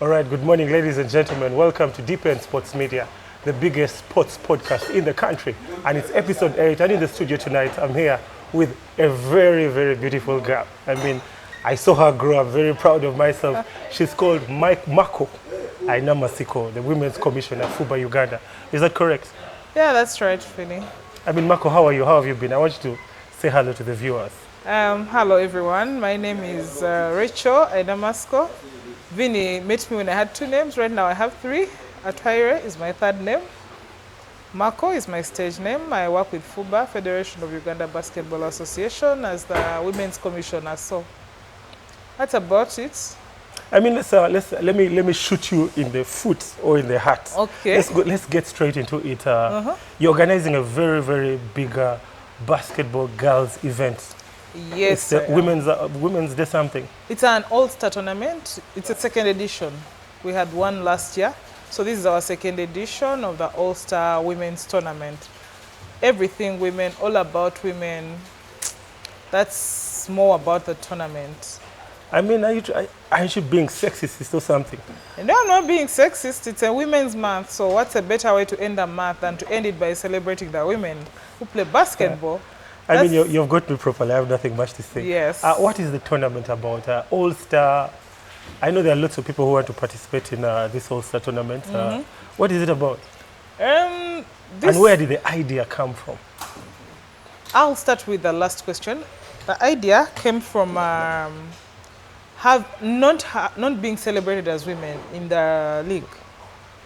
All right, good morning, ladies and gentlemen. Welcome to Deep End Sports Media, the biggest sports podcast in the country. And it's episode 8. And in the studio tonight, I'm here with a very, very beautiful girl. I mean, I saw her grow up, very proud of myself. She's called Mako Ainamatsiko, the Women's Commissioner, Fuba, Uganda. Is that correct? Yeah, that's right, Vinnie. I mean, Mako, how are you? How have you been? I want you to say hello to the viewers. Hello, everyone. My name is Rachel Ainamatsiko. Vinnie met me when I had 2 names. Right now I have 3. Atwaire is my 3rd name. Mako is my stage name. I work with Fuba, Federation of Uganda Basketball Association, as the Women's Commissioner. So that's about it. I mean, let me shoot you in the foot or in the heart. Okay. Let's get straight into it. You're organizing a very, very big basketball girls event. Yes, it's women's day something. It's an all-star tournament. It's a 2nd edition. We had one last year. So this is our 2nd edition of the all-star women's tournament. Everything women, all about women. That's more about the tournament. I mean, are you being sexist or something? No, I'm not being sexist. It's a women's month. So what's a better way to end a month than to end it by celebrating the women who play basketball? Yeah. I mean, you've got me properly. I have nothing much to say. Yes. What is the tournament about? All-Star. I know there are lots of people who want to participate in this All-Star tournament. What is it about? And where did the idea come from? I'll start with the last question. The idea came from not being celebrated as women in the league.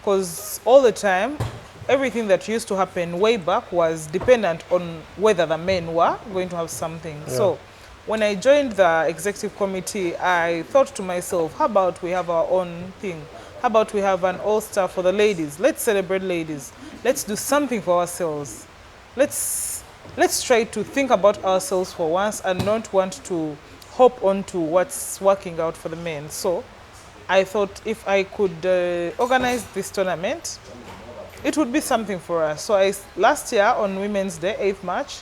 Because all the time, everything that used to happen way back was dependent on whether the men were going to have something. Yeah. So when I joined the executive committee, I thought to myself, how about we have our own thing? How about we have an all-star for the ladies? Let's celebrate ladies. Let's do something for ourselves. Let's try to think about ourselves for once and not want to hop onto what's working out for the men. So I thought if I could organize this tournament, it would be something for us. So last year on Women's Day, 8th March,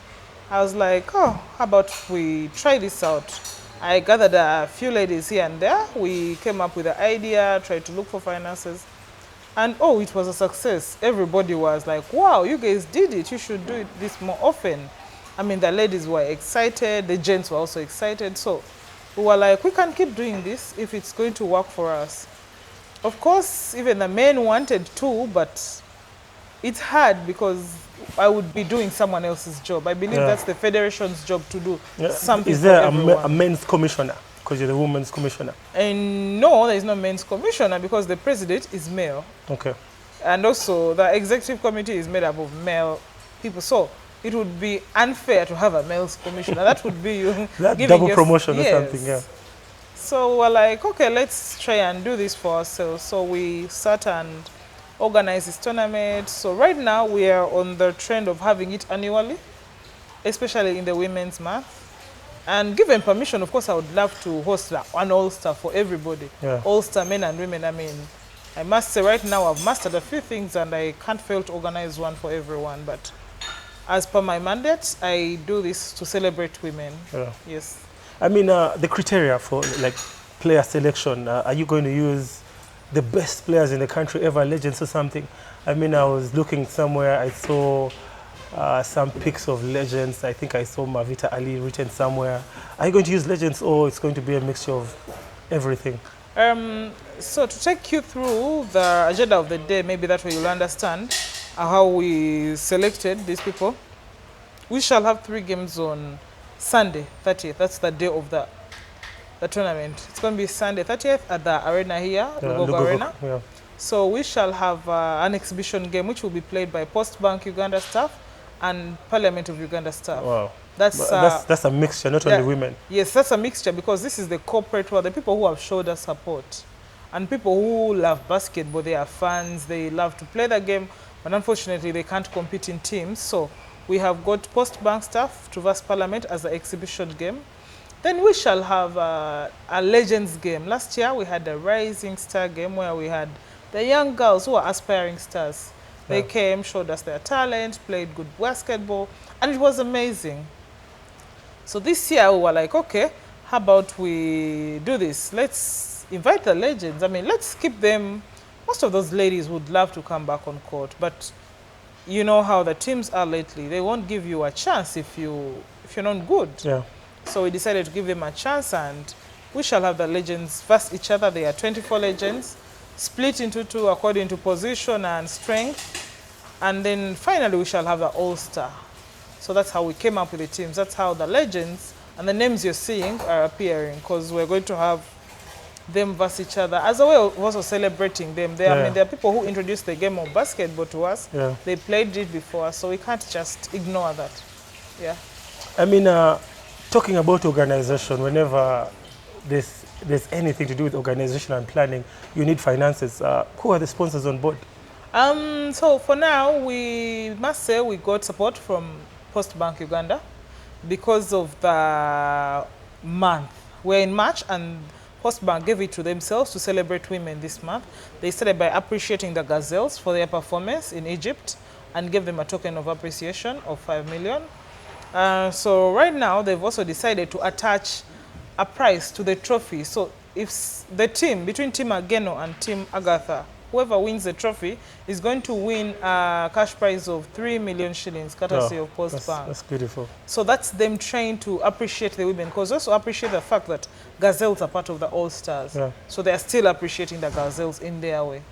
I was like, oh, how about we try this out? I gathered a few ladies here and there. We came up with the idea, tried to look for finances. And oh, it was a success. Everybody was like, wow, you guys did it. You should do this more often. I mean, the ladies were excited. The gents were also excited. So we were like, we can keep doing this if it's going to work for us. Of course, even the men wanted to, but it's hard because I would be doing someone else's job. I believe that's the federation's job to do something. Is there a men's commissioner? Because you're the women's commissioner. And no, there is no men's commissioner because the president is male. Okay. And also the executive committee is made up of male people. So it would be unfair to have a male commissioner. That would be you giving double promotion or something, yeah. So we're like, okay, let's try and do this for ourselves. So we sat and organize this tournament. So right now we are on the trend of having it annually, especially in the Women's Month. And given permission, of course, I would love to host an all-star for everybody. Yeah. All-star men and women. I mean, I must say right now I've mastered a few things and I can't fail to organize one for everyone. But as per my mandate, I do this to celebrate women. Yeah. Yes. I mean, the criteria for like player selection, are you going to use the best players in the country ever, legends or something? I mean, I was looking somewhere, I saw some pics of legends. I think I saw Mavita Ali written somewhere. Are you going to use legends or it's going to be a mixture of everything? So to take you through the agenda of the day, maybe that way you'll understand how we selected these people. We shall have 3 games on Sunday, 30th. That's the day of the tournament. It's going to be Sunday 30th at the arena here, Lugogo Arena. Yeah. So we shall have an exhibition game which will be played by Post Bank Uganda staff and Parliament of Uganda staff. Wow. That's a mixture, not only women. Yes, that's a mixture because this is the corporate world, the people who have showed us support. And people who love basketball, they are fans, they love to play the game, but unfortunately they can't compete in teams. So we have got Post Bank staff to verse Parliament as the exhibition game. Then we shall have a Legends game. Last year we had a Rising Star game where we had the young girls who are aspiring stars. They came, showed us their talent, played good basketball, and it was amazing. So this year we were like, okay, how about we do this? Let's let's invite the legends. I mean, let's keep them. Most of those ladies would love to come back on court, but you know how the teams are lately. They won't give you a chance if you're not good. Yeah. So we decided to give them a chance, and we shall have the legends versus each other. There are 24 legends, split into 2 according to position and strength. And then finally we shall have the all-star. So that's how we came up with the teams. That's how the legends and the names you're seeing are appearing, because we're going to have them versus each other as a way of also celebrating them. I mean, there are people who introduced the game of basketball to us. Yeah. They played it before, so we can't just ignore that. Yeah. I mean, talking about organization, whenever there's anything to do with organization and planning, you need finances. Who are the sponsors on board? So for now, we must say we got support from Postbank Uganda because of the month. We're in March, and Postbank gave it to themselves to celebrate women this month. They started by appreciating the Gazelles for their performance in Egypt and gave them a token of appreciation of 5 million. So right now, they've also decided to attach a prize to the trophy. So if the team, between Team Ageno and Team Agatha, whoever wins the trophy is going to win a cash prize of 3 million shillings, courtesy of Postbank. That's beautiful. So that's them trying to appreciate the women, because also appreciate the fact that Gazelles are part of the All-Stars. Yeah. So they're still appreciating the Gazelles in their way.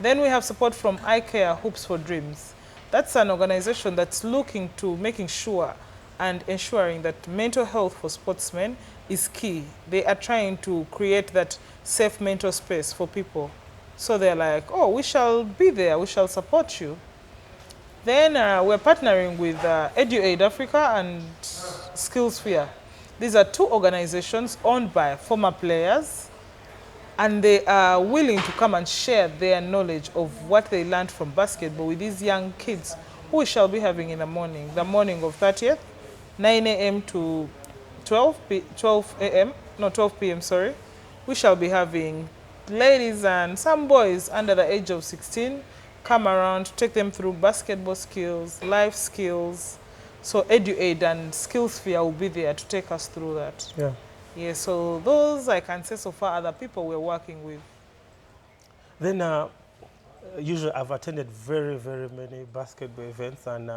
Then we have support from iCare Hoops for Dreams. That's an organization that's looking to making sure and ensuring that mental health for sportsmen is key. They are trying to create that safe mental space for people. So they're like, oh, we shall be there, we shall support you. Then we're partnering with EduAid Africa and Skillsphere. These are 2 organizations owned by former players, and they are willing to come and share their knowledge of what they learned from basketball with these young kids who we shall be having in the morning of 30th, 9 a.m. to 12 p.m., sorry. We shall be having ladies and some boys under the age of 16 come around to take them through basketball skills, life skills. So EduAid and Skillsphere will be there to take us through that. Yeah. Yeah, so those I can say so far are the people we're working with. Then usually I've attended very, very many basketball events, and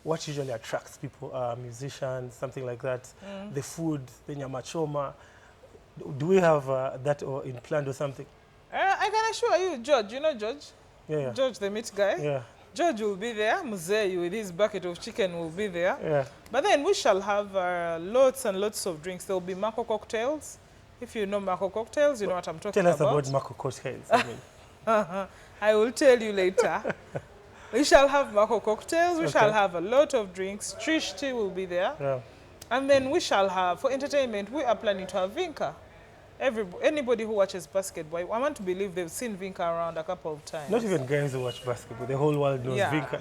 what usually attracts people are musicians, something like that, the food, the nyamachoma. Do we have that or in plan or something? I can assure you, George. You know George? Yeah. George, the meat guy? Yeah. George will be there. Mzee with his bucket of chicken will be there. Yeah. But then we shall have lots and lots of drinks. There will be Mako cocktails. If you know Mako cocktails, you know what I'm talking about. Tell us about Mako cocktails. I mean. I will tell you later. We shall have Mako cocktails. We shall have a lot of drinks. Trish tea will be there. Yeah. And then we shall have, for entertainment, we are planning to have Vinka. Anybody who watches basketball, I want to believe they've seen Vinka around a couple of times. Not even guys who watch basketball. The whole world knows Vinka.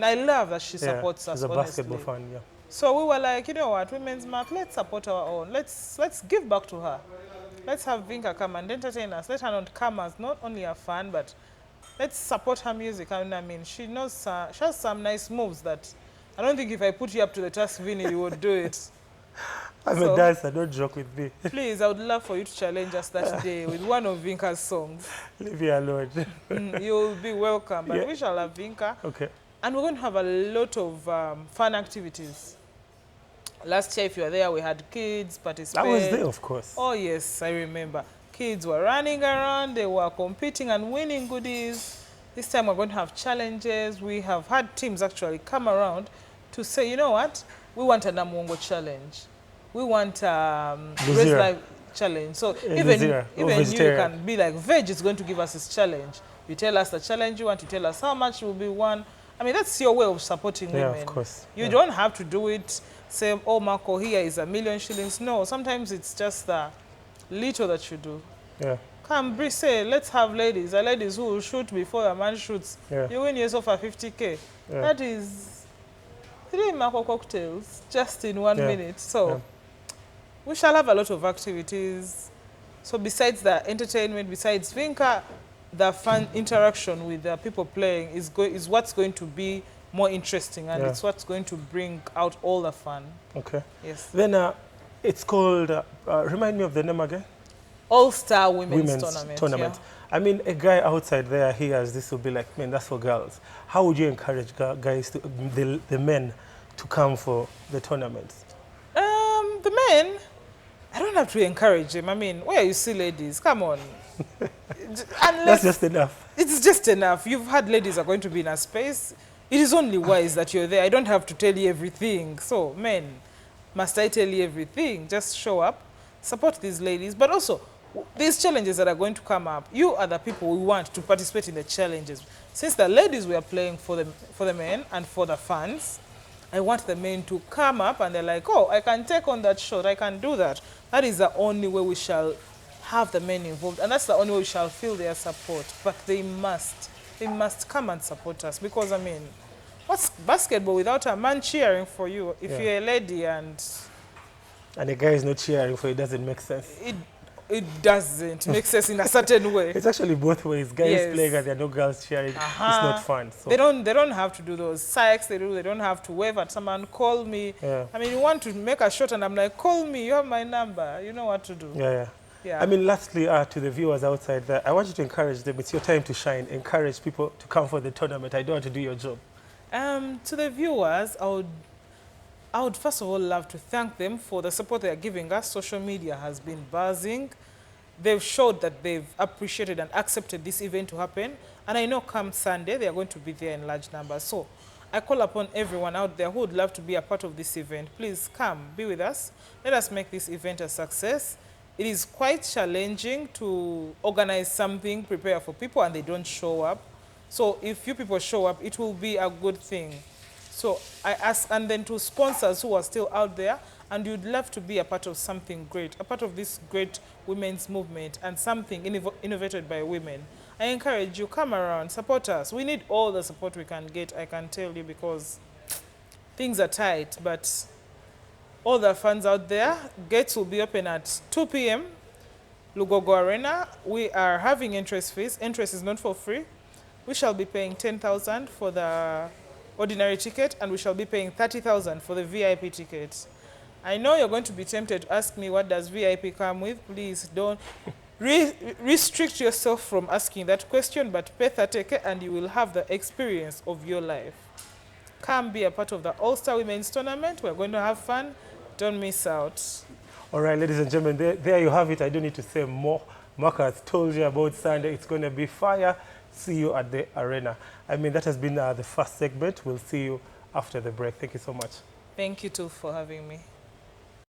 I love that she supports us, she's a basketball fan, yeah. So we were like, you know what, Women's Month, let's support our own. Let's give back to her. Let's have Vinka come and entertain us. Let her not come as not only a fan, but let's support her music. I mean, she has some nice moves that I don't think if I put you up to the task, Vinnie, you would do it. I'm a dancer, don't joke with me. Please, I would love for you to challenge us that day with one of Vinka's songs. Leave me alone. You'll be welcome. But we shall have Vinka. Okay. And we're going to have a lot of fun activities. Last year, if you were there, we had kids participate. I was there, of course. Oh, yes, I remember. Kids were running around. They were competing and winning goodies. This time, we're going to have challenges. We have had teams actually come around to say, you know what? We want a Namuongo challenge. We want Raise Life challenge. So even you can be like, Veg is going to give us this challenge. You tell us the challenge you want. You tell us how much will be won. I mean, that's your way of supporting women. Of course. You don't have to do it, say, oh, Marco, here is $1 million shillings. No, sometimes it's just the little that you do. Yeah. Come, say, let's have ladies. The ladies who will shoot before a man shoots. Yeah. You win yourself a 50K. Yeah. That is 3 Marco cocktails just in 1 minute. So we shall have a lot of activities. So besides the entertainment, besides Vinka, the fun interaction with the people playing is what's going to be more interesting, and it's what's going to bring out all the fun. Okay. Yes. Then it's called, remind me of the name again. All-Star Women's Tournament. Yeah. I mean, a guy outside there hears this will be like, man, that's for girls. How would you encourage guys, the men, to come for the tournaments? The men, I don't have to encourage them. I mean, where you see ladies, come on. That's just enough. It's just enough. You've had ladies are going to be in a space. It is only wise that you're there. I don't have to tell you everything. So, men, must I tell you everything? Just show up, support these ladies. But also, these challenges that are going to come up, you are the people we want to participate in the challenges. Since the ladies were playing for the men and for the fans, I want the men to come up and they're like, oh, I can take on that shot, I can do that. That is the only way we shall have the men involved, and that's the only way we shall feel their support. But they must come and support us, because I mean, what's basketball without a man cheering for you? If you're a lady and a guy is not cheering for you, it doesn't make sense. It doesn't make sense in a certain way. It's actually both ways. Guys playing and there are no girls cheering. It's not fun. So. They don't have to do those psychs. They don't have to wave at someone, call me. Yeah. I mean, you want to make a shot and I'm like, call me, you have my number. You know what to do. Yeah. I mean, lastly, to the viewers outside there, I want you to encourage them. It's your time to shine. Encourage people to come for the tournament. I don't want to do your job. To the viewers, I would first of all love to thank them for the support they are giving us. Social media has been buzzing. They've showed that they've appreciated and accepted this event to happen. And I know come Sunday, they are going to be there in large numbers. So I call upon everyone out there who would love to be a part of this event. Please come, be with us. Let us make this event a success. It is quite challenging to organize something, prepare for people, and they don't show up. So if you people show up, it will be a good thing. So I ask, and then to sponsors who are still out there, and you'd love to be a part of something great, a part of this great women's movement and something innovated by women, I encourage you, come around, support us. We need all the support we can get, I can tell you, because things are tight. But all the fans out there, gates will be open at 2 p.m. Lugogo Arena. We are having entrance fees. Entrance is not for free. We shall be paying 10,000 for the ordinary ticket, and we shall be paying 30,000 for the VIP ticket. I know you're going to be tempted to ask me, what does VIP come with? Please don't restrict yourself from asking that question, but pay 30K and you will have the experience of your life. Come be a part of the All-Star Women's Tournament. We're going to have fun. Don't miss out. All right, ladies and gentlemen, there you have it. I don't need to say more. Mark has told you about Sunday. It's going to be fire. See you at the arena. I mean, that has been the first segment. We'll see you after the break. Thank you so much. Thank you too for having me.